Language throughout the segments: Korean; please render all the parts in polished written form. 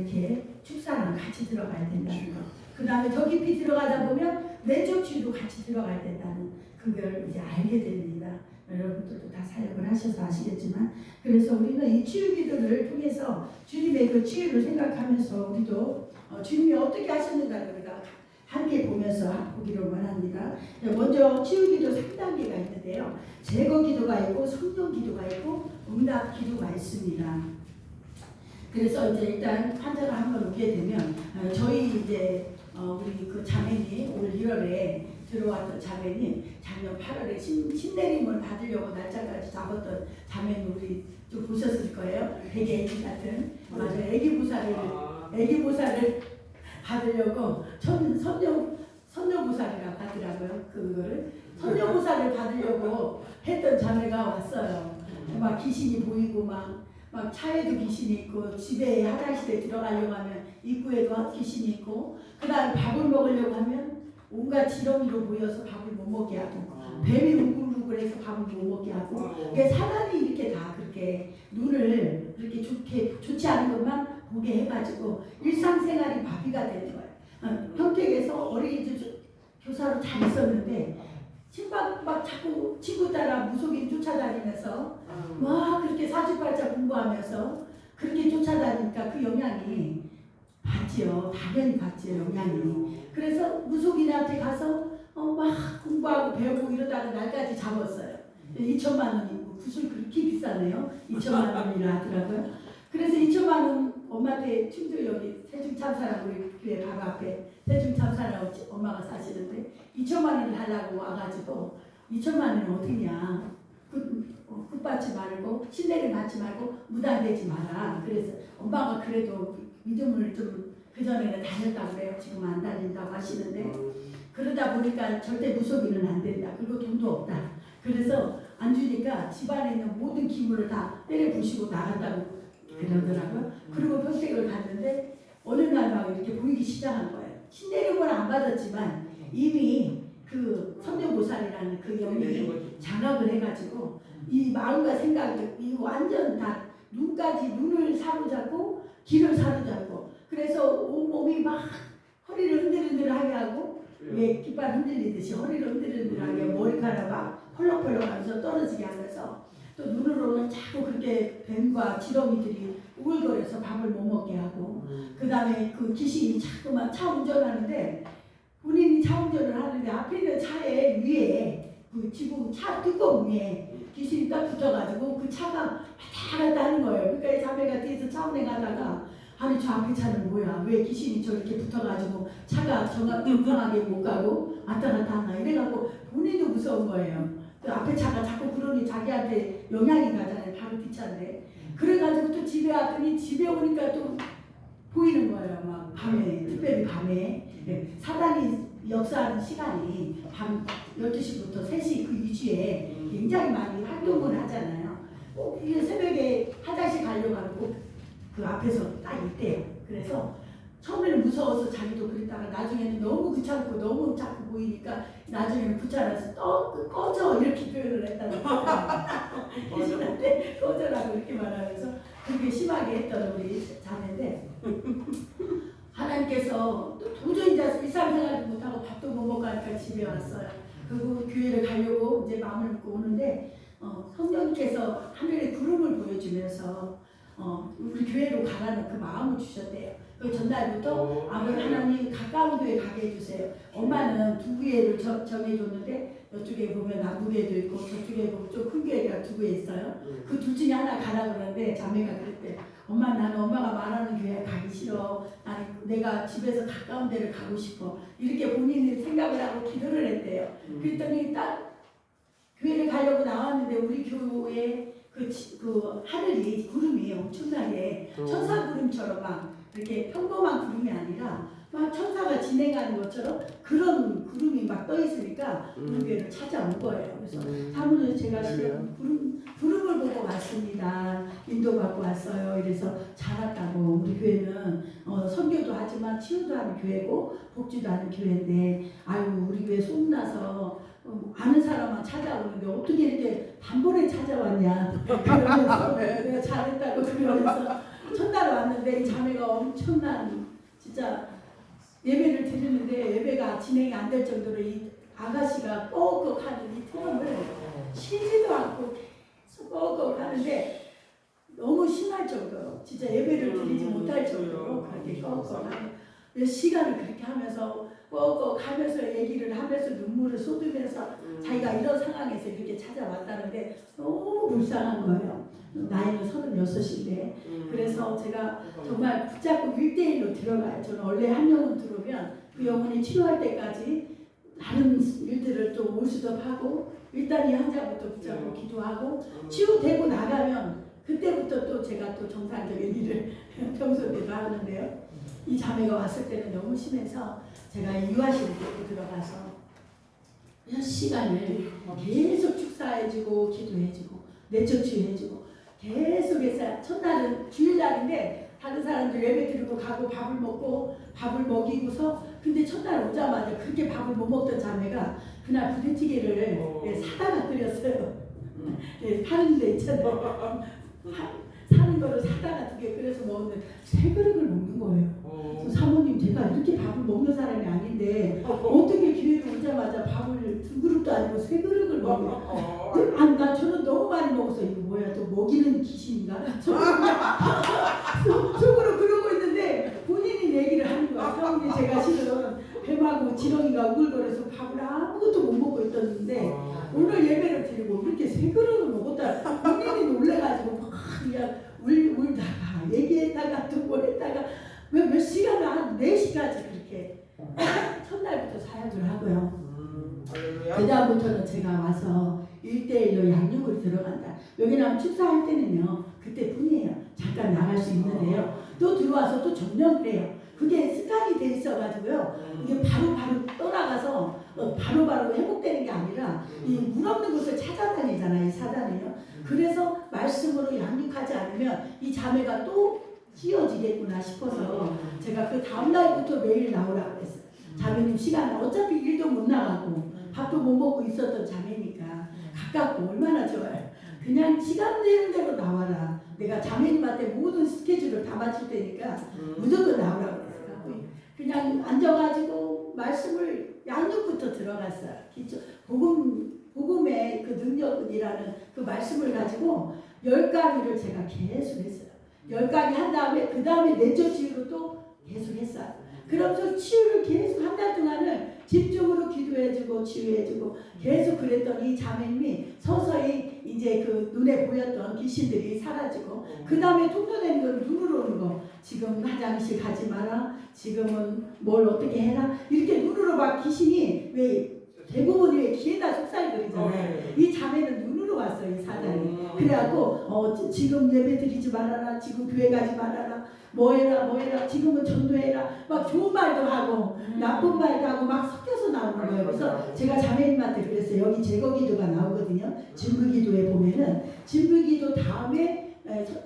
이렇게 축사랑 같이 들어가야 된다는 거. 그 다음에 더 깊이 들어가다 보면 내적 치유도 같이 들어가야 된다는 그걸 이제 알게 됩니다. 여러분들도 다 사역을 하셔서 아시겠지만, 그래서 우리는 이 치유 기도를 통해서 주님의 그 치유를 생각하면서 우리도 주님이 어떻게 하셨는가를 우리가 함께 보면서 보기를 원합니다. 먼저 치유 기도 3단계가 있는데요. 제거 기도가 있고 성령 기도가 있고 응답 기도가 있습니다. 그래서 이제 일단 환자가 한번 오게 되면 저희 이제 우리 그 자매님 올 1월에 들어왔던 자매님 작년 8월에 신내림을 받으려고 날짜까지 잡았던 자매님 우리 좀 보셨을 거예요. 되게 애기 같은 맞아요. 애기 보살을 받으려고 선녀보살이라고 하더라고요. 그거를 선녀보살을 받으려고 했던 자매가 왔어요. 막 귀신이 보이고 막 차에도 귀신이 있고 집에 화장실에 들어가려고 하면 입구에도 귀신이 있고 그 다음에 밥을 먹으려고 하면 온갖 지렁이로 보여서 밥을 못 먹게 하고 뱀이 우글우글해서 밥을 못 먹게 하고 그러니까 사단이 이렇게 다 그렇게 눈을 그렇게 좋지 않은 것만 보게 해가지고 일상생활이 마비가 되는 거예요. 평택에서 어린이집 교사로 잘 있었는데 막 자꾸 친구 따라 무속인 쫓아다니면서 막 그렇게 사주팔자 공부하면서 그렇게 쫓아다니니까 그 영향이 받지요. 당연히 받지요. 영향이. 그래서 무속인한테 가서 막 공부하고 배우고 이러다가 날까지 잡았어요. 2천만 원이고 구슬 그렇게 비싸네요. 2천만 원이라 하더라고요. 그래서 2천만 원 엄마한테 충주 여기 세중참사라고 우리 교회 바로 앞에 세중참사라고 엄마가 사시는데 2천만 원을 달라고 와가지고 2천만 원은 어디냐 굿 받지 말고 신내림 받지 말고 무당되지 마라. 그래서 엄마가 그래도 믿음을 좀 그전에는 다녔다고 그래요. 지금 안 다닌다고 하시는데 그러다 보니까 절대 무속인은 안 된다. 그리고 돈도 없다. 그래서 안 주니까 집안에 있는 모든 기물을 다 때려 부시고 나간다고 그러더라고요. 그리고 평택을 갔는데 어느 날 막 이렇게 보이기 시작한 거예요. 신내림은 안 받았지만 이미 그 선녀보살이라는 그 영이 장악을 해가지고 이 마음과 생각이 이거 완전 다 눈을 사로잡고 귀를 사로잡고 그래서 온몸이 막 허리를 흔들흔들하게 하고 왜 깃발 흔들리듯이 허리를 흔들흔들하게 머리카락 막 펄럭펄럭 하면서 떨어지게 하면서 또 눈으로는 자꾸 그렇게 뱀과 지렁이들이 우글거려서 밥을 못 먹게 하고 그 다음에 그 귀신이 자꾸만 차 운전하는데 본인이 차 운전을 하는데 앞에 있는 차에 위에 그 지금 차 뚜껑 위에 귀신이 딱 붙어가지고 그 차가 왔다 갔다 하는 거예요. 그러니까 이 자매가 뒤에서 차 운행하다가 아니 저 앞에 차는 뭐야 왜 귀신이 저렇게 붙어가지고 차가 정확하게 못 가고 왔다 갔다 하나 이래갖고 본인도 무서운 거예요. 그 앞에 차가 자꾸 그러니 자기한테 영향이 가잖아요. 바로 뒷차인데 그래가지고 또 집에 왔더니 집에 오니까 또 보이는 거예요. 막 밤에 특별히 밤에 사단이 역사하는 시간이 밤 12시부터 3시 그 위주에 굉장히 많이 활동을 하잖아요. 이게 새벽에 화장실 가려고 하고 그 앞에서 딱 있대요. 그래서 처음에는 무서워서 자기도 그랬다가 나중에는 너무 귀찮고 너무 자꾸 보이니까 나중에는 붙잡아서 꺼져 이렇게 표현을 했다는 거예요. 귀신한테 꺼져라고 이렇게 말하면서 그렇게 심하게 했던 우리 자매인데 하나님께서 도저히 이제 일상생활도 못하고 밥도 못 먹고 하니까 집에 왔어요. 그리고 교회를 가려고 이제 마음을 먹고 오는데 성령께서 하늘에 구름을 보여주면서 우리 교회로 가라는 그 마음을 주셨대요. 그 전날부터 하나님 가까운 교회 가게 해주세요. 엄마는 두 교회를 정해줬는데 이쪽에 보면 남부교회도 있고 저쪽에 보면 좀 큰 교회가 두 교회 있어요. 그 둘 중에 하나 가라 그러는데 자매가 그랬대. 엄마 나는 엄마가 말하는 교회 가기 싫어. 나는 내가 집에서 가까운 데를 가고 싶어. 이렇게 본인이 생각을 하고 기도를 했대요. 그랬더니 딱 교회를 가려고 나왔는데 우리 교회 그 하늘이 구름이 엄청나게 천사 구름처럼 막 이렇게 평범한 구름이 아니라 막 천사가 진행하는 것처럼 그런 구름이 막 떠 있으니까 우리 교회를 찾아온 거예요. 그래서 사무실 제가 구름을 보고 왔습니다. 인도받고 왔어요. 이래서 잘 왔다고. 우리 교회는 선교도 하지만 치유도 하는 교회고 복지도 하는 교회인데 아유 우리 교회 소문나서 아는 사람만 찾아오는데 어떻게 이렇게 단번에 찾아왔냐 그러면서 내가 잘했다고 그러면서 첫날 왔는데 이 자매가 엄청난 진짜 예배를 드리는데 예배가 진행이 안 될 정도로 이 아가씨가 꺽꺽하는 이 트럼을 쉬지도 않고 계속 꺽꺽하는데 너무 심할 정도로 진짜 예배를 드리지 못할 정도로 그렇게 꺽꺽하는 몇 시간을 그렇게 하면서 꺽꺽하면서 얘기를 하면서 눈물을 쏟으면서 자기가 이런 상황에서 이렇게 찾아왔다는데 너무 불쌍한 거예요. 나이는 36인데 그래서 제가 정말 붙잡고 1대1로 들어가요. 저는 원래 한 영혼 들어오면 그 영혼이 치료할 때까지 다른 일들을 또 몰수업하고 일단 이 환자부터 붙잡고 기도하고 치유되고 나가면 그때부터 또 제가 또 정상적인 일을 평소에도 하는데요. 이 자매가 왔을 때는 너무 심해서 제가 유아실에 데리고 들어가서 몇 시간을 계속 축사해주고 기도해주고 내적 치유해주고 계속해서 첫날은 주일날인데 다른 사람들 예배 드리고 가고 밥을 먹고 밥을 먹이고서 근데 첫날 오자마자 그렇게 밥을 못 먹던 자매가 그날 부대찌개를 사다가 끓였어요. 파는 데 있잖아요. 사는 거를 사다가 2개 끓여서 먹는데 3그릇을 먹는 거예요. 그래서 사모님 제가 이렇게 밥을 먹는 사람이 아닌데 어떻게 기회를 오자마자 밥을 2그릇도 아니고 3그릇을 먹어요. 나 저는 너무 많이 먹어서 이거 뭐야 또 먹이는 귀신인가? 속으로 그러고 있는데 본인이 얘기를 하는 거야. 사모님 제가 실은 뱀하고 지렁이가 우글거려서 밥을 아무것도 못 먹고 있었는데 오늘 예배를 드리고 이렇게 3그릇을 먹었다. 본인이 놀래가지고 막 그냥 울다가 얘기했다가 또 뭘 했다가 몇 시간을 한 4시까지 그렇게 첫날부터 사역을 하고요. 그 다음부터는 제가 와서 1대1로 양육을 들어간다. 여기는 축사할 때는요 그때뿐이에요. 잠깐 나갈 수 있는데요. 또 들어와서 또 점령을 해요. 그게 습관이 돼 있어가지고요. 이게 바로바로 떠나가서 바로바로 회복되는 게 아니라 이 물 없는 곳을 찾아다니잖아요. 이 사단이요. 그래서 말씀으로 양육하지 않으면 이 자매가 또 찌어지겠구나 싶어서 제가 그 다음날부터 매일 나오라고 했어요. 자매님 시간 어차피 일도 못 나가고 밥도 못 먹고 있었던 자매니까 가깝고 얼마나 좋아요. 그냥 시간 되는 대로 나와라. 내가 자매님한테 모든 스케줄을 다 맞출 테니까 무조건 나오라고 했어요. 그냥 앉아가지고 말씀을 양육부터 들어갔어요. 복음의 그 능력이라는 그 말씀을 가지고 10가지를 제가 계속 했어요. 10가지 한 다음에 그 다음에 내적 치유로 또 계속 했어요. 그러면서 치유를 계속 한 달 동안은 집중으로 기도해주고 치유해주고 계속 그랬더니 자매님이 서서히 이제 그 눈에 보였던 귀신들이 사라지고 그 다음에 통도되는 건 눈으로 오는 거. 지금 화장실 가지 마라. 지금은 뭘 어떻게 해라. 이렇게 눈으로 막 귀신이 왜 대부분이 귀에다 속삭이잖아요. 이 자매는 눈으로 왔어요. 이 사단이. 그래갖고 지금 예배 드리지 말아라. 지금 교회 가지 말아라. 뭐 해라. 지금은 전도해라. 막 좋은 말도 하고 나쁜 말도 하고 막 섞여서 나오는 거예요. 그래서 제가 자매님한테 그랬어요. 여기 제거기도가 나오거든요. 진부기도에 보면은 진부기도 다음에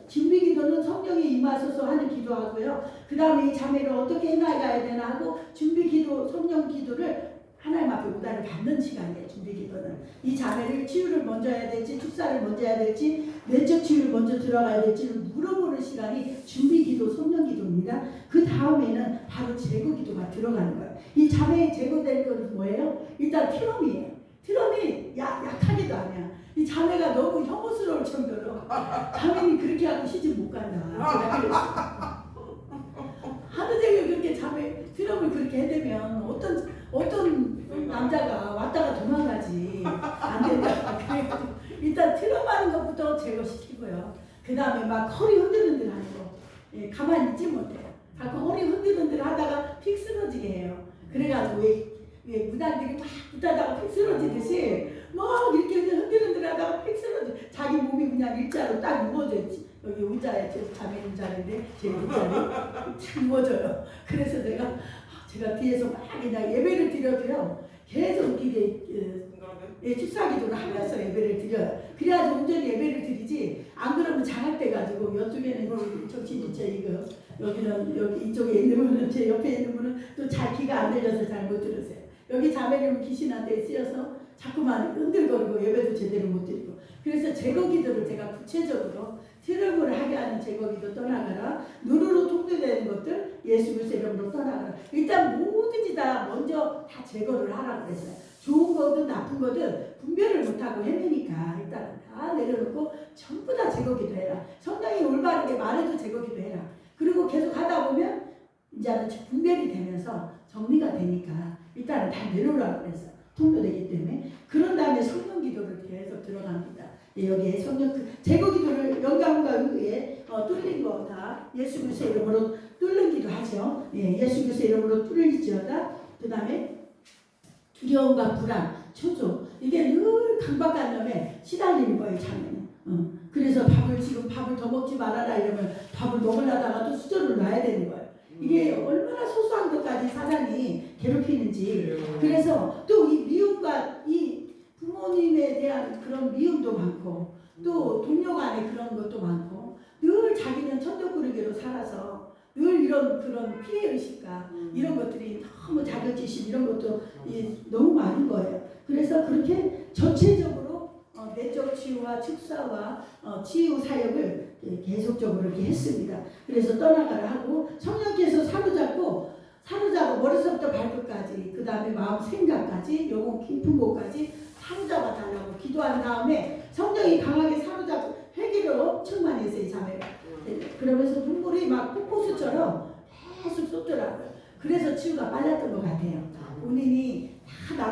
준비기도는 성령이 임하소서 하는 기도하고요. 그 다음에 이 자매를 어떻게 해나가야 되나 하고 준비기도 성령 기도를 하나님 앞에 오다를 받는 시간이에요. 준비기도는 이 자매를 치유를 먼저 해야 될지 축사를 먼저 해야 될지 내적 치유를 먼저 들어가야 될지를 물어보는 시간이 준비기도 성령기도입니다. 그 다음에는 바로 제거기도가 들어가는 거예요. 이 자매의 제거될 것은 뭐예요? 일단 트럼이에요. 트럼이 약하기도 아니야. 이 자매가 너무 혐오스러울 정도로 자매님 그렇게 하고 시집 못 간다. 제가 그랬어요. 하루 종일 그렇게 자매 트럼을 그렇게 해대면 어떤 남자가 왔다가 도망가지 안 된다. 그래가지고 일단 트럼하는 것부터 제거시키고요. 그 다음에 막 허리 흔들흔들 하는 거 가만히 있지 못해요. 가끔 허리 흔들흔들 하다가 픽 쓰러지게 해요. 그래가지고 왜 무당들이 막 붙다다가 픽 쓰러지듯이 막 이렇게 흔들흔들 하다가 픽 쓰러지 자기 몸이 그냥 일자로 딱 누워져 있지. 여기 의자에 자매님 자리인데 제 의자에 딱 누워져요. 그래서 제가 뒤에서 막 그냥 예배를 드려도요. 계속 이게 축사기도를 하면서 예배를 드려요. 그래야지 온전히 예배를 드리지 안 그러면 장악돼 가지고 이쪽에는 정신지체 이거 여기는 여기 이쪽에 있는 분은 제 옆에 있는 분은 또 잘 귀가 안 들려서 잘 못 들으세요. 여기 자매님은 귀신한테 쓰여서 자꾸만 흔들거리고 예배도 제대로 못 드리고 그래서 제거기도를 제가 구체적으로 트럼을 하게 하는 제거기도 떠나가라 눈으로 통제되는 것들 예수 그리스도 이름으로 떠나가라. 일단 뭐든지 다 먼저 다 제거를 하라고 그랬어요. 좋은 거든 나쁜 거든 분별을 못하고 헤매니까 일단 다 내려놓고 전부 다 제거 기도해라. 성령이 올바르게 말해도 제거 기도해라. 그리고 계속 하다 보면 이제는 분별이 되면서 정리가 되니까 일단은 다 내려오라고 그랬어요. 통로되기 때문에. 그런 다음에 성령 기도를 계속 들어갑니다. 여기에 성령 제거 기도를 영감과 의에 뚫린 거 다 예수 그리스도 이름으로 뚫는 기도 하죠. 예수 그리스도 이름으로 뚫리지어다. 그 다음에 두려움과 불안, 초조 이게 늘 강박한 놈에 시달리는 거예요. 자매는. 그래서 밥을 더 먹지 말아라 이러면 밥을 먹으려다가 또 수저를 놔야 되는 거예요. 이게 얼마나 소소한 것까지 사단이 괴롭히는지. 그래서 또 이 미움과 이 부모님에 대한 그런 미움도 많고 또 동료 간에 그런 것도 많고 늘 자기는 천덕꾸러기로 살아서 늘 이런 그런 피해의식과 이런 것들이 너무 자격지심 이런 것도 너무 많은 거예요. 그래서 그렇게 전체적으로 내적 치유와 축사와 치유 사역을 계속적으로 이렇게 했습니다. 그래서 떠나가라 하고 성령께서 사로잡고 머리서부터 발끝까지 그 다음에 마음 생각까지 영혼 깊은 곳까지 사로잡아 달라고 기도한 다음에 성령이 강하게 사로잡고 회개를 엄청 많이 했어요. 이 자매가. 그러면서 눈물이 막 폭포수처럼 계속 쏟더라고요. 그래서 치유가 빨랐던 것 같아요. 본인이 다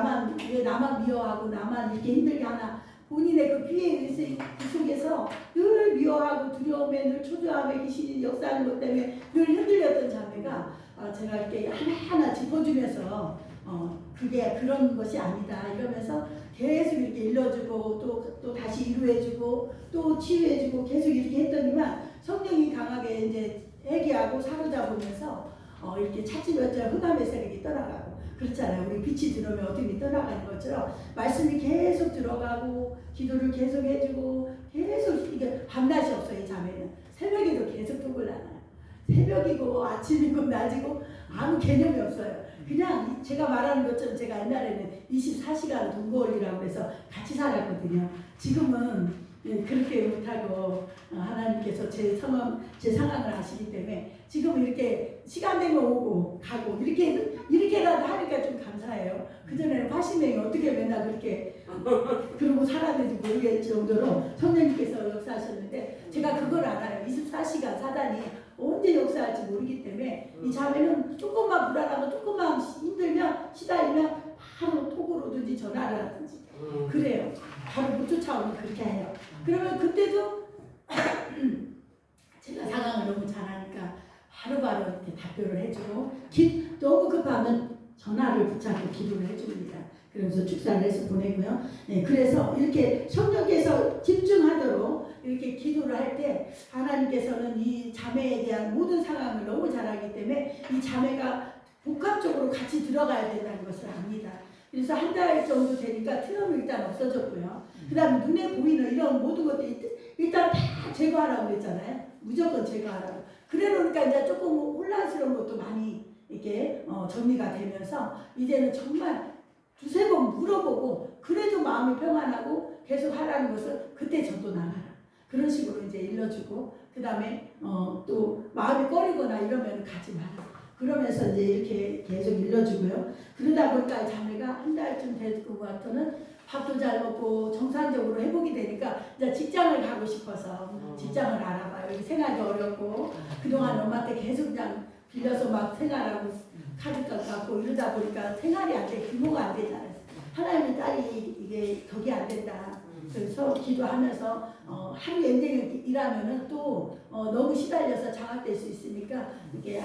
나만 미워하고 나만 이렇게 힘들게 하나 본인의 그 피해 의식 그 속에서 늘 미워하고 두려움에 늘 초조함에 귀신이 역사하는 것 때문에 늘 흔들렸던 자매가 제가 이렇게 하나하나 짚어주면서 그게 그런 것이 아니다 이러면서 계속 이렇게 일러주고 또 다시 위로해주고 또 치유해주고 계속 이렇게 했더니만 성령이 강하게 이제 회개하고 사로잡으면서 이렇게 찾으면서 흑암의 세력이 떠나가고 그렇잖아요. 우리 빛이 들어오면 어둠이 떠나가는 것처럼 말씀이 계속 들어가고 기도를 계속 해주고 계속 이게 밤낮이 없어요. 이 자매는 새벽에도 계속 동글나요. 새벽이고 아침이고 낮이고 아무 개념이 없어요. 그냥 제가 말하는 것처럼 제가 옛날에는 24시간 동거울이라고 해서 같이 살았거든요. 지금은 그렇게 못하고 하나님께서 제 상황을 아시기 때문에 지금 이렇게 시간 되면 오고 가고 이렇게라도 하니까 좀 감사해요. 그전에는 80명이 어떻게 맨날 그렇게 그러고 살았는지 모르겠을 정도로 성령님께서 역사하셨는데 제가 그걸 알아요. 24시간 사단이 언제 역사할지 모르기 때문에 이 자매는 조금만 불안하고 조금만 힘들면 시달리면 바로 톡으로든지 전화를 하든지 그래요. 바로 못 쫓아오면 그렇게 해요. 그러면 그때도 제가 상황을 너무 잘하니까 바로바로 이렇게 답변을 해주고 너무 급하면 전화를 붙잡고 기도를 해줍니다. 그러면서 축사를 해서 보내고요. 그래서 이렇게 성령께서 집중하도록 이렇게 기도를 할 때 하나님께서는 이 자매에 대한 모든 상황을 너무 잘 알기 때문에 이 자매가 복합적으로 같이 들어가야 된다는 것을 압니다. 그래서 한 달 정도 되니까 트럼이 일단 없어졌고요. 그 다음에 눈에 보이는 이런 모든 것들 일단 다 제거하라고 그랬잖아요. 무조건 제거하라고. 그래 놓으니까 이제 조금 혼란스러운 것도 많이 이렇게 정리가 되면서 이제는 정말 두세 번 물어보고 그래도 마음이 평안하고 계속 하라는 것을 그때 저도 나가라. 그런 식으로 이제 일러주고 그 다음에 또 마음이 꺼리거나 이러면 가지 마라. 그러면서 이제 이렇게 계속 일러주고요. 그러다 보니까 자매가 한 달쯤 될 것 같으면 밥도 잘 먹고 정상적으로 회복이 되니까 이제 직장을 가고 싶어서 직장을 알아봐요. 생활이 어렵고 그동안 엄마한테 계속 그냥 빌려서 막 생활하고 카드값 갖고 이러다 보니까 생활이 안 돼. 규모가 안 되잖아요. 하나님의 딸이 이게 덕이 안 된다. 그래서 기도하면서 하루 엔딩을 일하면은 또 너무 시달려서 장악될 수 있으니까 이게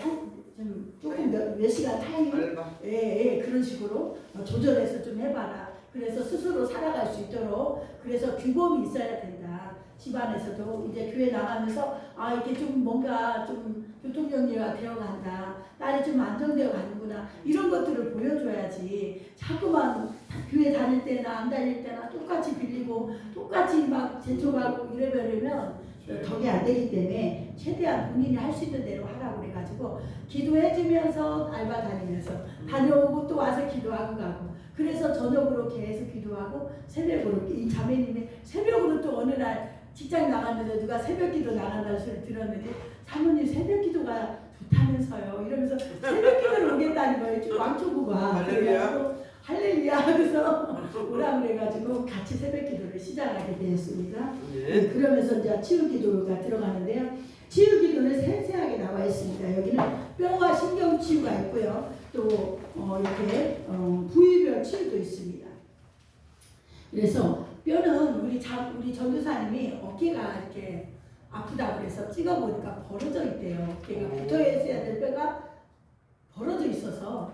조금 몇 시간 타임 그런 식으로 조절해서 좀 해봐라. 그래서 스스로 살아갈 수 있도록 그래서 규범이 있어야 된다. 집안에서도 이제 교회 나가면서 이게 좀 뭔가 좀 교통정리가 되어간다. 딸이 좀 안정되어 가는구나. 이런 것들을 보여줘야지. 자꾸만 교회 다닐 때나 안 다닐 때나 똑같이 빌리고 똑같이 막 재촉하고 이래버리면 덕이 안 되기 때문에 최대한 본인이 할 수 있는 대로 하라고 그래가지고 기도해주면서 알바 다니면서 다녀오고 또 와서 기도하고 가고 그래서 저녁으로 계속 기도하고 새벽으로 이 자매님이 새벽으로 또 어느 날 직장 나갔는데 누가 새벽 기도 나간다는 소리 들었는데 사모님 새벽 기도가 좋다면서요. 이러면서 그래서 새벽 기도를 오겠다는 거예요. 왕초보가. 할렐루야. 할렐루야. 그래서 오라 그래가지고 같이 새벽 기도를 시작하게 되었습니다. 네. 그러면서 이제 치유 기도가 들어가는데요. 치유 기도는 세세하게 나와 있습니다. 여기는 뼈와 신경 치유가 있고요. 또 이렇게 부위별 치유도 있습니다. 그래서 뼈는 우리 전도사님이 어깨가 이렇게 아프다고 그래서 찍어보니까 벌어져 있대요. 어깨가 붙어 있어야 될 뼈가 벌어져 있어서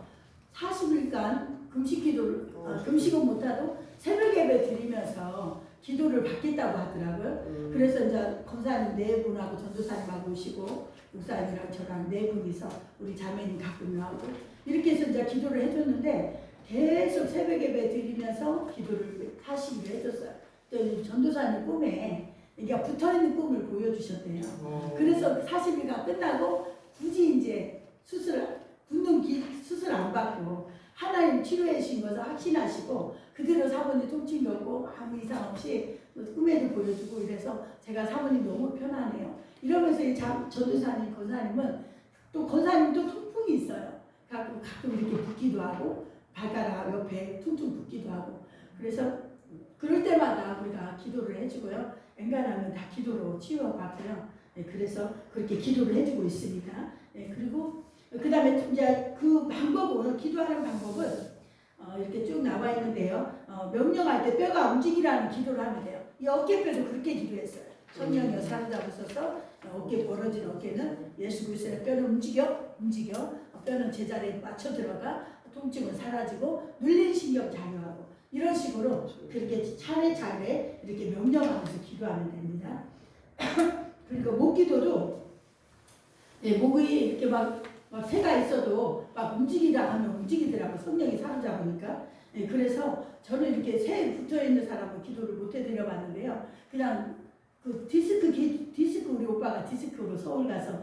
40일간 금식은 못하도 새벽 예배 드리면서 기도를 받겠다고 하더라고요. 그래서 이제 권사님 네 분하고 전도사님하고 오시고 목사님이랑 저랑 네 분이서 우리 자매님 가끔 나오고 이렇게 해서 이제 기도를 해줬는데 계속 새벽 예배 드리면서 기도를 40일 해줬어요. 또 전도사님 꿈에 이게 붙어있는 꿈을 보여주셨대요. 그래서 40일간 끝나고 굳이 이제 수술 안 받고 하나님 치료해 주신 것을 확신하시고 그대로 사모님 통증이 없고 아무 이상 없이 꿈에도 보여주고 이래서 제가 사모님 너무 편하네요. 이러면서 이 전도사님, 권사님은 또 권사님도 통풍이 있어요. 가끔 이렇게 붓기도 하고 발가락 옆에 퉁퉁 붓기도 하고 그래서 그럴 때마다 우리가 기도를 해주고요. 엔간하면 다 기도로 치유받고요. 그래서 그렇게 기도를 해주고 있습니다. 그리고 그 다음에 이제 그 방법은 기도하는 방법은 이렇게 쭉 나와 있는데요. 명령할 때 뼈가 움직이라는 기도를 하면 돼요. 이 어깨뼈도 그렇게 기도했어요. 성령이여 사로잡으셔서 어깨 벌어진 어깨는 예수 그리스도의 뼈를 움직여 뼈는 제자리에 맞춰 들어가 통증은 사라지고 눌린 신경 자유하고 이런 식으로 그렇게 차례차례 이렇게 명령하면서 기도하면 됩니다. 그리고 목 기도도 목이 이렇게 막 새가 있어도 막 움직이라 하면 움직이더라고 성령이 사로잡으니까. 그래서 저는 이렇게 새 붙어있는 사람은 기도를 못 해드려 봤는데요. 그냥 그 디스크 우리 오빠가 디스크로 서울 가서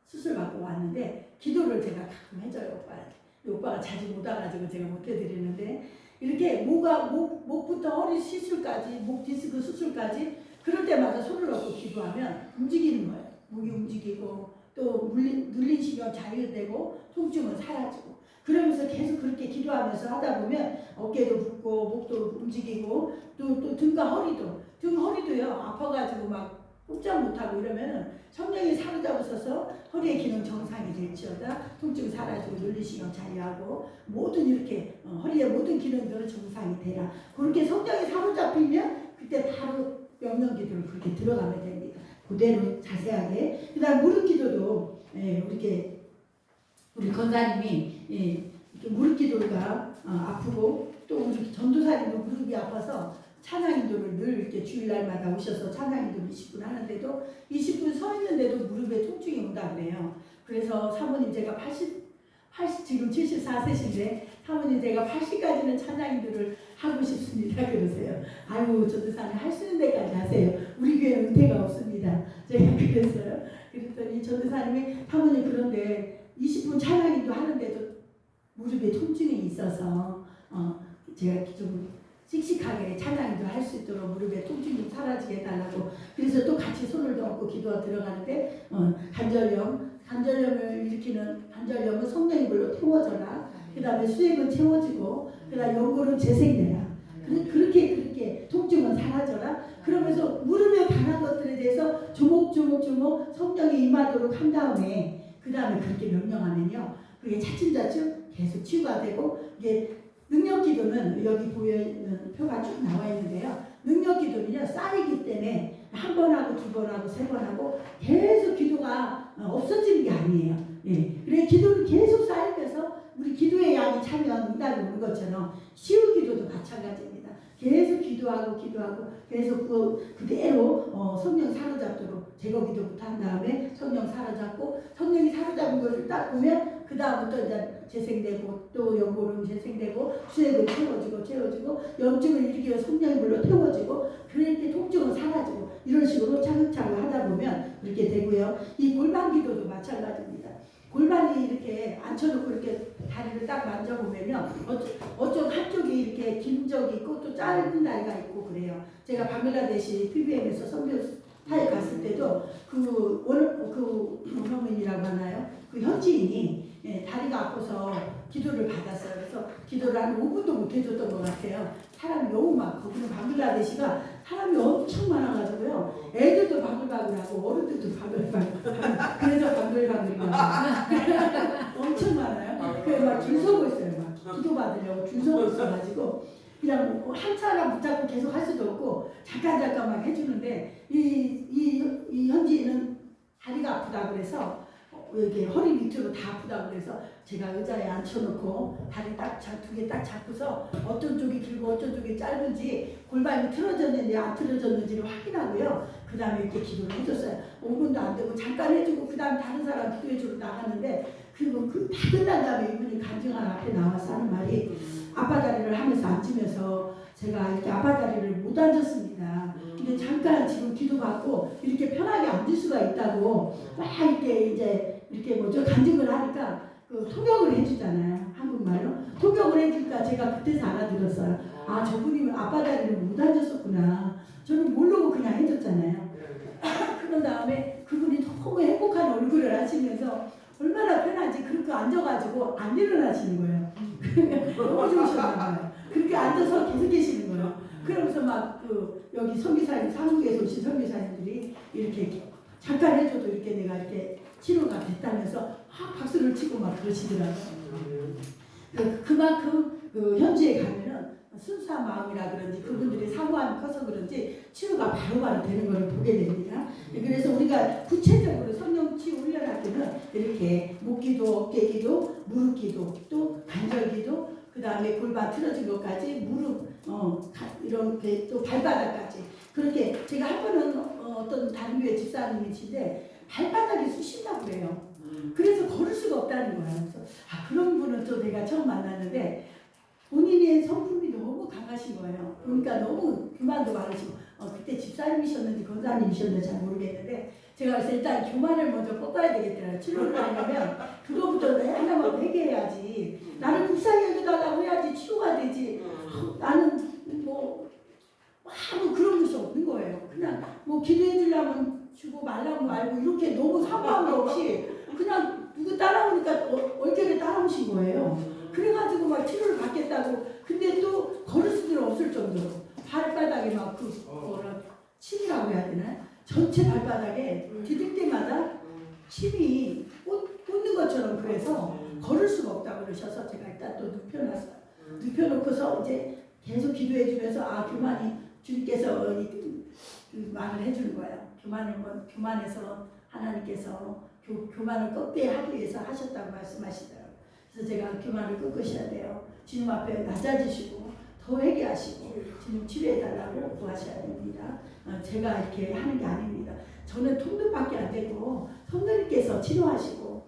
수술 받고 왔는데 기도를 제가 가끔 해줘요 오빠한테. 오빠가 자주 못 와가지고 제가 못 해드리는데 이렇게 목부터 허리 시술까지 목 디스크 수술까지 그럴 때마다 손을 얹고 기도하면 움직이는 거예요. 목이 움직이고 또 눌린 신경 자유되고 통증은 사라지고 그러면서 계속 그렇게 기도하면서 하다 보면 어깨도 붓고 목도 움직이고 또 등과 허리도요 아파가지고 막 꼼짝 못하고 이러면은 성령이 사로잡으셔서 허리의 기능 정상이 될지어다 통증 사라지고 눌린 신경 자유하고 모든 이렇게 허리의 모든 기능들은 정상이 돼야 그렇게 성령이 사로잡히면 그때 바로 명령 기도를 그렇게 들어가면 됩니다. 그대로 자세하게. 그 다음 무릎 기도도 우리 권사님이 이렇게 무릎 기도가 아프고 또 우리 전도사님도 무릎이 아파서 찬양 인도를 늘 이렇게 주일날마다 오셔서 찬양 인도를 20분 하는데도 20분 서 있는데도 무릎에 통증이 온다 그래요. 그래서 사모님 제가 지금 74세신데 사모님 제가 80까지는 찬양 인도를 하고 싶습니다. 그러세요. 아유 전도사님 할 수 있는 데까지 하세요. 우리 교회 은퇴가 없습니다. 제가 그랬어요. 그랬더니 전도사님이 사모님 그런데 20분 찬양 인도 하는데도 무릎에 통증이 있어서 제가 좀 씩씩하게 찬양도 할 수 있도록 무릎에 통증 좀 사라지게 해달라고 그래서 또 같이 손을 얹고 기도가 들어가는데 관절염을 일으키는 관절염은 성령이 불로 태워져라. 그 다음에 수액은 채워지고 그 다음에 연골은 재생되라. 그렇게 통증은 사라져라. 그러면서 무릎에 관한 것들에 대해서 조목조목 성령이 임하도록 한 다음에 그 다음에 그렇게 명령하면요. 그게 차츰차츰 계속 치유가 되고 이게 능력기도는 여기 보이는 표가 쭉 나와 있는데요. 능력기도는요 쌓이기 때문에 한 번 하고 두 번 하고 세 번 하고 계속 기도가 없어지는 게 아니에요. 그래 기도는 계속 쌓이면서 우리 기도의 양이 차면 응답이 오는 것처럼 치유기도도 마찬가지입니다. 계속 기도하고 계속 그대로 성령 사로잡도록 제거기도부터 한 다음에 성령 사로잡고 성령이 사로잡은 것을 딱 보면 그 다음부터 이제 재생되고 또 연골은 재생되고 수액은 채워지고 염증을 일으켜 성령의 불로 태워지고 그렇게 통증은 사라지고 이런 식으로 차근차근 하다 보면 그렇게 되고요. 이 골반 기도도 마찬가지입니다. 골반이 이렇게 앉혀놓고 이렇게 다리를 딱 만져보면요. 어쩌 한쪽이 이렇게 긴 적이 있고 또 짧은 다리가 있고 그래요. 제가 방글라데시 PBM에서 선교 타에 갔을 때도 그 원어민이라고 하나요? 그 현지인이 다리가 아파서 기도를 받았어요. 그래서 기도를 한 5분도 못 해줬던 것 같아요. 사람이 너무 많고, 거기는 방글라데시가 사람이 엄청 많아가지고요. 애들도 바글바글하고 어른들도 바글바글. 그래서 바글바글이라고. 엄청 많아요. 그래서 막 줄 서고 있어요. 막 기도 받으려고 줄 서고 있어가지고 그냥 한 사람 붙잡고 계속 할 수도 없고 잠깐 막 해주는데 이 현지인은 다리가 아프다 그래서 이렇게 허리 밑으로 다 아프다고 그래서 제가 의자에 앉혀놓고 다리 두 개 딱 잡고서 어떤 쪽이 길고 어떤 쪽이 짧은지 골반이 틀어졌는지 안 틀어졌는지를 확인하고요. 그 다음에 이렇게 기도를 해줬어요. 5분도 안 되고 잠깐 해주고 그 다음 다른 사람 기도해주러 나가는데 그리고 다 끝난 다음에 이분이 간증한 앞에 나와서 하는 말이 아빠다리를 하면서 앉으면서 제가 이렇게 아빠다리를 못 앉았습니다. 근데 잠깐 지금 기도받고 이렇게 편하게 앉을 수가 있다고 막 이렇게 이제 이렇게 간증을 하니까 그 통역을 해주잖아요. 한국말로. 통역을 해주니까 제가 그때서 알아들었어요. 아, 저분이 아빠다리를 못 앉았었구나. 저는 모르고 그냥 해줬잖아요. 그런 다음에 그분이 너무 행복한 얼굴을 하시면서 얼마나 편한지 그렇게 앉아가지고 안 일어나시는 거예요. 너무 좋으셨나봐요. 그렇게 앉아서 계속 계시는 거예요. 그러면서 막 여기 선교사님, 한국에서 오신 선교사님들이 이렇게 잠깐 해줘도 이렇게 내가 이렇게 치료가 됐다면서 막 박수를 치고 막 그러시더라고요. 그만큼 현지에 가면은 순수한 마음이라 그런지 그분들의 사모함이 커서 그런지 치료가 바로바로 되는 걸 보게 됩니다. 그래서 우리가 구체적으로 성령 치유 훈련할 때는 이렇게 목기도, 어깨기도, 무릎기도, 또 관절기도, 그 다음에 골반 틀어진 것까지 무릎, 이렇게 또 발바닥까지 그렇게 제가 한 번은 어떤 다른 교회 집사님이신데 발바닥이 쑤신다고 그래요. 그래서 걸을 수가 없다는 거예요. 그래서 그런 분은 또 내가 처음 만났는데 본인의 성품이 너무 강하신 거예요. 그러니까 너무 교만도 많으시고 그때 집사님이셨는지 권사님이셨는지 잘 모르겠는데 제가 그래서 일단 교만을 먼저 꺾어야 되겠더라고요. 치료를 하려면 그거부터 하나만 회개해야지. 나는 국사에 해달라고 해야지 치료가 되지. 나는 아무 그런 것이 없는 거예요. 그냥 기도해 주려면 주고 말라면 말고 이렇게 너무 사모함도 없이 그냥 누구 따라오니까 얼결에 따라오신 거예요. 그래가지고 막 치료를 받겠다고. 근데 또 걸을 수는 없을 정도로 발바닥에 막 침이라고 해야 되나? 전체 발바닥에 디딜 때마다 침이 꽂는 것처럼 그래서 걸을 수가 없다고 그러셔서 제가 일단 또 눕혀놨어요. 눕혀놓고서 이제 계속 기도해 주면서 교만이 주님께서 그 말을 해주는 거예요. 교만해서 하나님께서 교만을 꺾게 하기 위해서 하셨다고 말씀하시더라고요. 그래서 제가 교만을 꺾으셔야 돼요. 주님 앞에 낮아지시고 더 회개하시고 주님 치료해달라고 구하셔야 됩니다. 제가 이렇게 하는 게 아닙니다. 저는 통독밖에 안 되고 성령님께서 치료하시고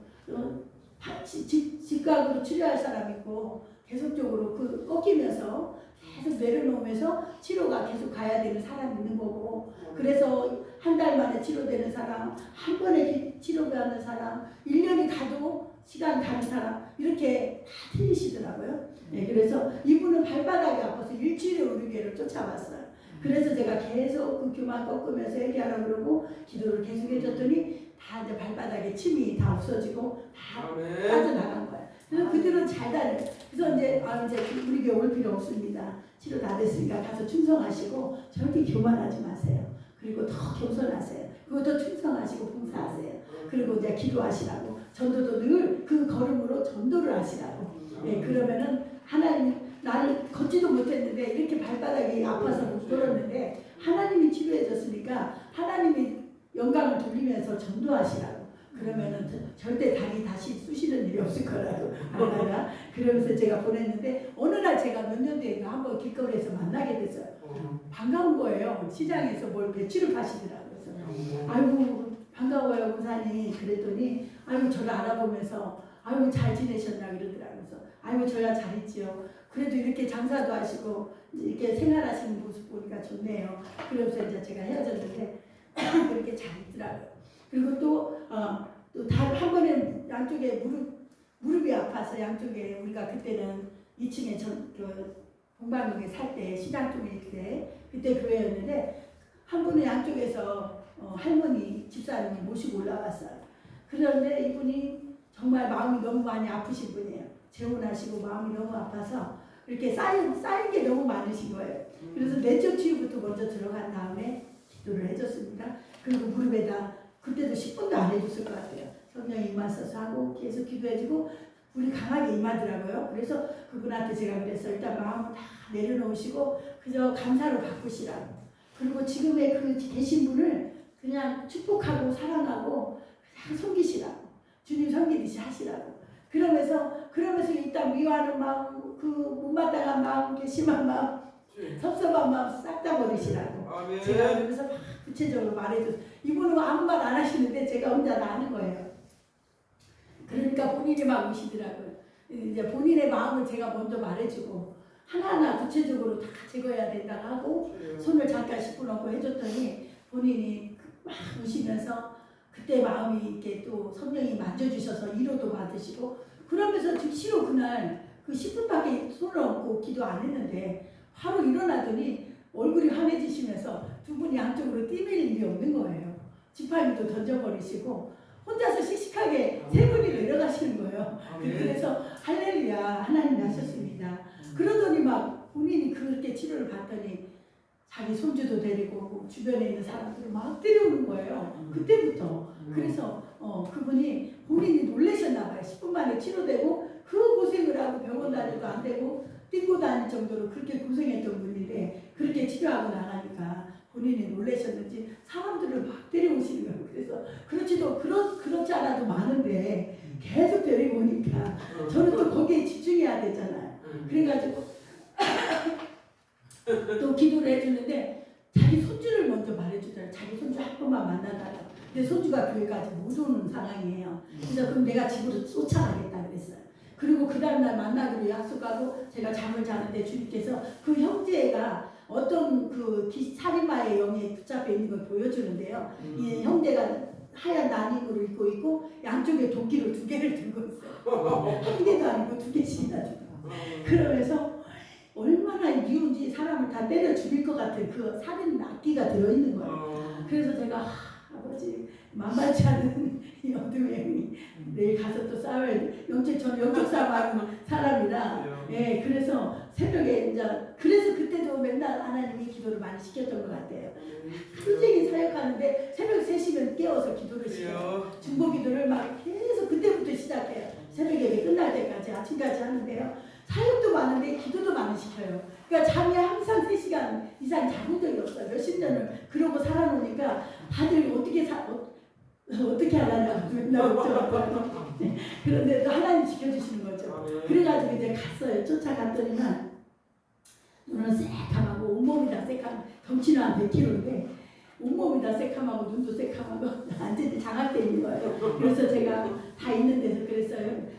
즉각으로 치료할 사람 있고 계속적으로 꺾이면서 계속 내려놓으면서 치료가 계속 가야 되는 사람이 있는 거고 그래서 한 달 만에 치료되는 사람, 한 번에 치료받는 사람, 1년이 가도 시간 가는 사람 이렇게 다 틀리시더라고요. 네, 그래서 이분은 발바닥이 아파서 일주일에 우리 교회를 쫓아왔어요. 그래서 제가 계속 그 교만 꺾으면서 얘기하라고 그러고 기도를 계속 해줬더니 다 이제 발바닥에 침이 다 없어지고 다 빠져나간 거예요. 그래서 그들은 잘 다녀요. 그래서 이제 우리 교회 올 필요 없습니다. 치료 다 됐으니까 가서 충성하시고 절대 교만하지 마세요. 그리고 더 겸손하세요. 그리고 더 충성하시고 봉사하세요. 그리고 이제 기도하시라고 전도도 늘 그 걸음으로 전도를 하시라고. 네, 그러면은 하나님 나를 걷지도 못했는데 이렇게 발바닥이 아파서 못 걸었는데 하나님이 치료해줬으니까 하나님이 영광을 돌리면서 전도하시라고. 그러면은 절대 다리 다시 쑤시는 일이 없을 거라고 알다가 그러면서 제가 보냈는데 어느 날 제가 몇 년 뒤에 한번 길거리에서 만나게 됐어요. 반가운 거예요. 시장에서 뭘 배추를 파시더라고요. 그래서 아이고 반가워요 목사님 그랬더니 아이고 저를 알아보면서 아이고 잘 지내셨나 그러더라고요. 그래서 아이고 저야 잘했지요. 그래도 이렇게 장사도 하시고 이렇게 생활하시는 모습 보니까 좋네요. 그러면서 이제 제가 헤어졌는데 그렇게 잘 있더라고요. 그리고 또 한 번에 양쪽에 무릎이 아파서 양쪽에 우리가 그때는 2층에 동방동에 살 때 시장 쪽에 있을 때 그때 교회였는데 한 분은 양쪽에서 할머니 집사님을 모시고 올라왔어요. 그런데 이분이 정말 마음이 너무 많이 아프신 분이에요. 재혼하시고 마음이 너무 아파서 이렇게 쌓인 게 너무 많으신 거예요. 그래서 내적 치유부터 먼저 들어간 다음에 기도를 해줬습니다. 그리고 무릎에다 그때도 10분도 안 해줬을 것 같아요. 성령이 임하셔서 하고 계속 기도해주고 우리 강하게 임하더라고요. 그래서 그분한테 제가 그랬어요. 일단 마음을 다 내려놓으시고 그저 감사로 바꾸시라고. 그리고 지금의 그 계신 분을 그냥 축복하고 사랑하고 그냥 섬기시라고. 주님 섬기듯이 하시라고. 그러면서 일단 미워하는 마음, 그 못마땅한 마음, 괘씸한 마음, 섭섭한 마음 싹 다 버리시라고. 아멘. 제가 그러면서 막 구체적으로 말해줬어요. 이분은 아무 말 안 하시는데 제가 혼자 다 하는 거예요. 그러니까 본인이 막 우시더라고요. 이제 본인의 마음을 제가 먼저 말해주고 하나하나 구체적으로 다 제거해야 된다고 하고 손을 잠깐 씻어놓고 해줬더니 본인이 막 우시면서 그때 마음이 이렇게 또 성령이 만져주셔서 위로도 받으시고 그러면서 즉시로 그날 그 10분밖에 손을 얹고 기도 안 했는데 바로 일어나더니 얼굴이 환해지시면서 두 분이 양쪽으로 뛰밀 일이 없는 거예요. 지팡이도 던져버리시고 혼자서 씩씩하게 세 분이 내려가시는 거예요. 그래서 할렐루야 하나님 하셨습니다. 그러더니 막 본인이 그렇게 치료를 받더니 자기 손주도 데리고 주변에 있는 사람들을 막 데려오는 거예요. 그때부터. 그래서 그분이 본인이 놀라셨나 봐요. 10분 만에 치료되고 그 고생을 하고 병원 다녀도 안 되고 띵고 다닐 정도로 그렇게 고생했던 분인데 그렇게 치료하고 나가니까 본인이 놀라셨는지 사람들을 막 데려오시는 거예요. 그래서 그렇지 않아도 많은데 계속 데리고 오니까 저는 또 거기에 집중해야 되잖아요. 그래가지고 또 기도를 해주는데 자기 손주를 먼저 말해주잖아요. 자기 손주 한 번만 만나달라고. 근데 손주가 교회까지 못 오는 상황이에요. 그래서 그럼 내가 집으로 쫓아가겠다 그랬어요. 그리고 그 다음날 만나기로 약속하고 제가 잠을 자는데 주님께서 그 형제가 어떤 그 살인마의 영에 붙잡혀 있는 걸 보여주는데요. 이 형제가 하얀 난입으로 입고 있고 양쪽에 도끼를 2개를 들고 있어요. 한 개도 아니고 2개씩이나 들고. 그러면서 얼마나 미운지 사람을 다 때려 죽일 것 같은 그 살인 악기가 들어있는 거예요. 그래서 제가 아버지 만만치 않은 이 어둠의 영이 내일 가서 또 싸워야 돼. 저는 영적 싸움하는 사람이라 그래서 새벽에 이제 그래서 그때도 맨날 하나님이 기도를 많이 시켰던 것 같아요. 굉장히 사역하는데 새벽 3시면 깨워서 기도를 시켜요. 중보 기도를 막 계속 그때부터 시작해요. 새벽 예배 끝날 때까지 아침까지 하는데요. 사역도 많은데 기도도 많이 시켜요. 그러니까 잠이 항상 3시간 이상 자본 적이 없어요. 몇십 년을 그러고 살아놓으니까 다들 어떻게 하려냐고 맨날 걱정하고 그런데도 하나님 지켜주시는 거죠. 그래가지고 이제 갔어요. 쫓아갔더니만 눈은 새카마고 온몸이 다 새카마고 덩치는 한 100kg인데 온몸이 다 새카마고 눈도 새카마고 완전히 장악돼 있는 거예요. 그래서 제가 다 있는 데서 그랬어요.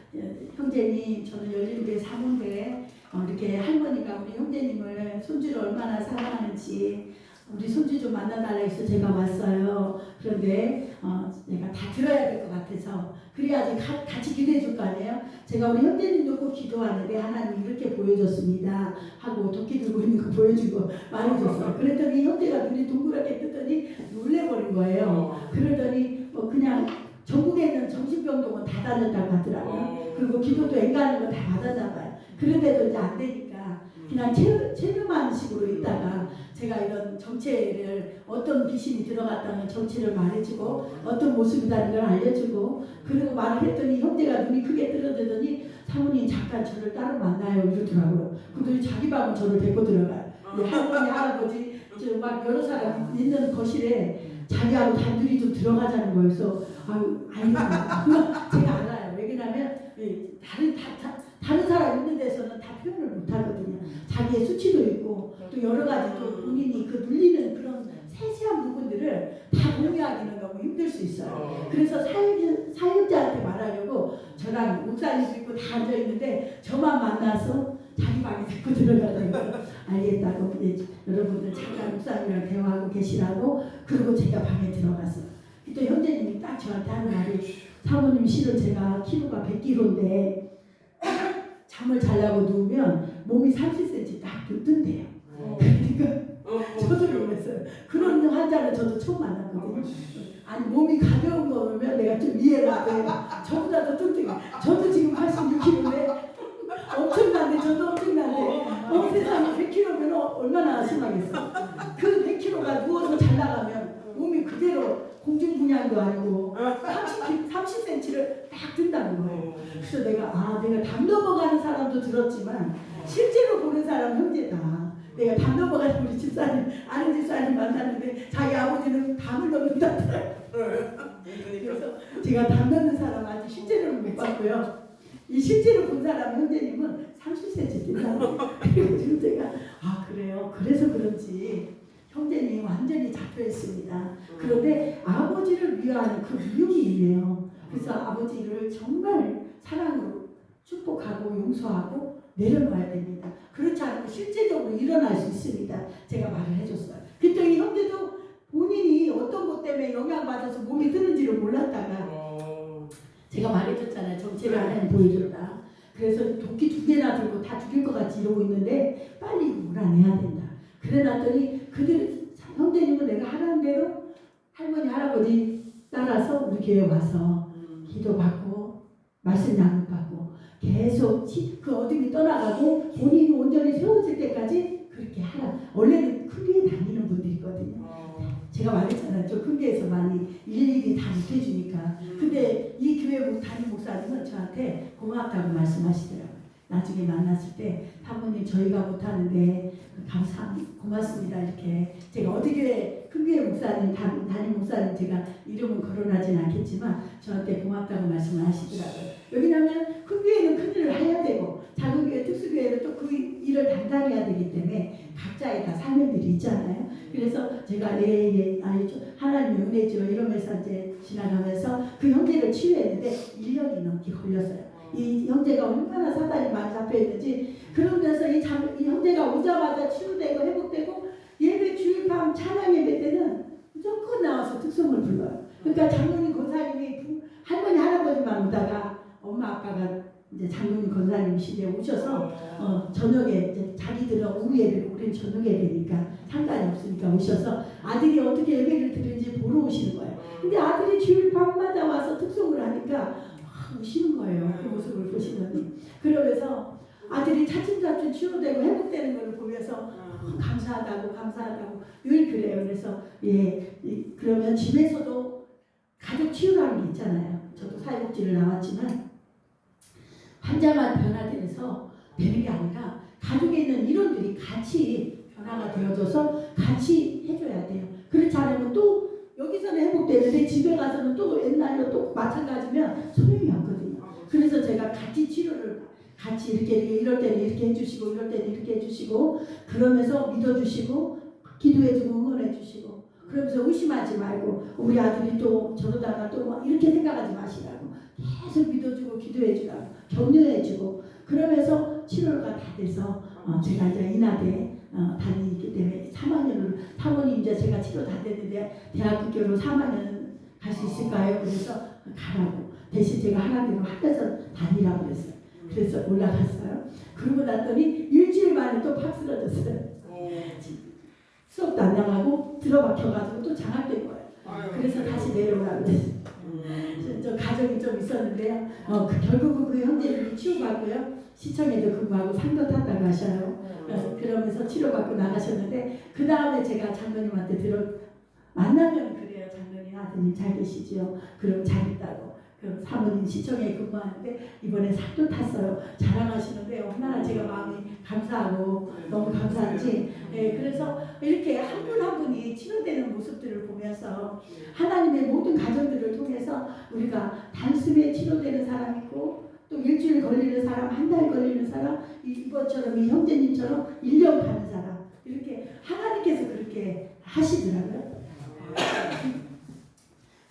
형제님 저는 열린교회 사모인데 이렇게 할머니가 우리 형제님을 손주를 얼마나 사랑하는지 우리 손주 좀 만나달라 해서 제가 왔어요. 그런데 내가 다 들어야 될 것 같아서 그래야지 같이 기도해 줄 거 아니에요. 제가 우리 형제님도 꼭 기도하는데 하나님 이렇게 보여줬습니다 하고 도끼 들고 있는 거 보여주고 말해줬어요. 그랬더니 형제가 눈이 동그랗게 뜨더니 놀래버린 거예요. 그러더니 그냥 전국에 있는 정신병동은 다 다녔다고 하더라고요. 그리고 기도도 앵가는 거 다 받았나 봐요. 그런데도 이제 안 되니까 그냥 체념하는 식으로 있다가 제가 이런 정체를 어떤 귀신이 들어갔다는 정체를 말해주고 어떤 모습이라는 걸 알려주고 그리고 말을 했더니 형제가 눈이 크게 뜨러지더니 사모님 잠깐 저를 따로 만나요 이러더라고요. 그러더니 자기 방은 저를 데리고 들어가요. 할머니 할아버지 막 여러 사람 있는 거실에 자기하고 단둘이 좀 들어가자는 거여서 아니요 제가 알아요. 왜냐면 다른 사람 있는 데서는 다 표현을 못 하거든요. 자기의 수치도 있고 또 여러 가지 또 본인이 그 눌리는 그런 세세한 부분들을 다 공유하기는 너무 힘들 수 있어요. 그래서 사역자한테 말하려고 저랑 목사님도 있고 다 앉아 있는데 저만 만나서 자기 방에 데리고 들어가라고 알겠다고 여러분들 잠깐 목사님이랑 대화하고 계시라고 그리고 제가 방에 들어갔어요. 그때 형제님이 딱 저한테 하는 말이 사모님 실은 제가 키로가 100kg인데 잠을 자려고 누우면 몸이 30cm 딱 뜬대요. 그러니까 저도 놀랐어요. 그런 환자는 저도 처음 만났거든요. 아니 몸이 가벼운 거면 내가 좀 이해를 하고요. 저보다 더 뚱뚱해. 저도 지금 86kg인데 엄청난데 저도 엄청난데 세상에 100kg면 얼마나 심하겠어. 그 100kg가 누워서 잘 나가면 몸이 그대로 공중분양도 아니고 30cm를 딱 든다는 거예요. 그래서 내가 담 넘어가는 사람도 들었지만 실제로 보는 사람 형제다. 내가 담 넘어가는 우리 집사님 아는 집사님 만났는데 자기 아버지는 담을 넘는다더라고요. 그래서 제가 담 넘는 사람 아직 실제로는 못 봤고요. 이 실제로 본 사람 형제님은 30cm 된다고. 그리고 지금 제가 그래요. 그래서 그런지 형제님이 완전히 잡혀 있습니다. 그런데 아버지를 위하는 그 미움이 있네요. 그래서 아버지를 정말 사랑으로 축복하고 용서하고 내려놔야 됩니다. 그렇지 않으면 실제적으로 일어날 수 있습니다. 제가 말을 해줬어요. 그때 이 형제도 본인이 어떤 것 때문에 영향받아서 몸이 드는지를 몰랐다가 제가 말해줬잖아요. 정체를 하나님 보여줬다. 그래서 도끼 2개나 들고 다 죽일 것 같이 이러고 있는데 빨리 몰아내야 된다. 그래 놨더니 그들 형제님은 내가 하라는 대로 할머니 할아버지 따라서 우리 교회 와서 기도받고 말씀 양육받고 계속 그 어둠이 떠나가고 본인이 온전히 세워질 때까지 그렇게 하라. 원래는 큰 교회 다니는 분들이 있거든요. 제가 말했잖아요. 저 큰 교회에서 많이 일일이 다 못해주니까. 근데 이 교회 담임 목사님은 저한테 고맙다고 말씀하시더라고요. 나중에 만났을 때 사모님 저희가 못하는데 고맙습니다. 이렇게 제가 어떻게 큰교회 목사님 담임 목사님 제가 이름은 거론하진 않겠지만 저한테 고맙다고 말씀을 하시더라고요. 왜냐하면 큰교회는 큰일을 해야 되고 작은 교회 특수교회는 또 그 일을 담당해야 되기 때문에 각자의 다 사명들이 있잖아요. 그래서 제가 하나님의 은혜죠 이러면서 이제 지나가면서 그 형제를 치유했는데 1년이 넘게 걸렸어요. 이 형제가 얼마나 사단이 많이 잡혀있는지. 그러면서 이 형제가 오자마자 치유되고 회복되고 예배 주일밤 찬양 예배 때는 무조건 나와서 특성을 불러요. 그러니까 장로님 권사님이 할머니 할아버지만 오다가 엄마 아빠가 이제 장로님 권사님 시대에 오셔서 저녁에 이제 자기들은 오후 예배고 우리는 저녁 예배니까 상관이 없으니까 오셔서 아들이 어떻게 예배를 드리는지 보러 오시는 거예요. 근데 아들이 주일 밤마다 와서 특성을 하니까 우시는 거예요. 그 모습을 보시더니. 그러면서 아들이 차츰차츰 치유되고 회복되는 걸 보면서 감사하다고 늘 그래요. 그래서 그러면 집에서도 가족 치유라는 게 있잖아요. 저도 사회복지를 나왔지만 환자만 변화돼서 되는 게 아니라 가족에 있는 일원들이 같이 변화가 되어져서 같이 해줘야 돼요. 그렇지 않으면 또 여기서는 회복되는데 집에 가서는 또 옛날로 또 마찬가지면 소용이 없거든요. 그래서 제가 같이 치료를 같이 이렇게 이럴 때는 이렇게 해주시고 이럴 때는 이렇게 해주시고 그러면서 믿어주시고 기도해주고 응원해주시고 그러면서 의심하지 말고 우리 아들이 또 저러다가 또 막 이렇게 생각하지 마시라고 계속 믿어주고 기도해주라고 격려해주고 그러면서 치료가 다 돼서 제가 이제 인하대 다니기 때문에 3학년을 사모님 이제 제가 치료 다 됐는데 대학교로 3학년 갈 수 있을까요? 그래서 가라고 대신 제가 하나님으로 학교에서 다니라고 그랬어요. 그래서 올라갔어요. 그러고 났더니 일주일 만에 또 팍 쓰러졌어요. 수업도 안 나가고 들어박혀가지고 또 장학된 거예요. 그래서 다시 내려오라고 그랬어요. 저 가정이 좀 있었는데요. 결국은 그 형제님이 치유받고요. 시청에도 근무하고 상도 탔다고 하셔요. 그러면서 치료받고 나가셨는데 그 다음에 제가 장로님한테 만나면 그래요. 장로님 아드님 잘 계시지요? 그럼 잘 있다고. 그럼 사모님 시청에 근무하는데 이번에 상도 탔어요. 자랑하시는데 얼마나 제가 마음이 감사하고 너무 감사한지. 그래서 이렇게 한 분 한 분이 치료되는 모습들을 보면서 하나님의 모든 가정들을 통해서 우리가 단숨에 치료되는 사람 있고 또 일주일 걸리는 사람, 한 달 걸리는 사람, 이번처럼 이 형제님처럼 1년 가는 사람 이렇게 하나님께서 그렇게 하시더라고요.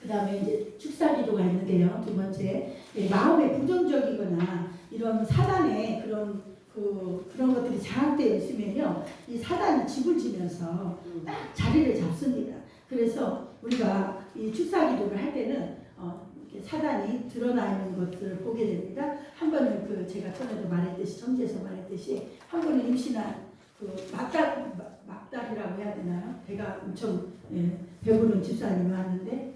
그 다음에 이제 축사기도가 있는데요. 두 번째, 마음에 부정적이거나 이런 사단의 그런 것들이 장악되어 있으면요, 이 사단이 집을 지면서 딱 자리를 잡습니다. 그래서 우리가 이 축사기도를 할 때는 사단이 드러나 있는 것을 보게 됩니다. 한 번은 제가 전에도 말했듯이 정지에서 말했듯이 한 번은 임신한 집사님이라고 해야 되나요? 배가 엄청 배부른 집사님이 왔는데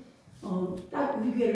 딱 우리 교회를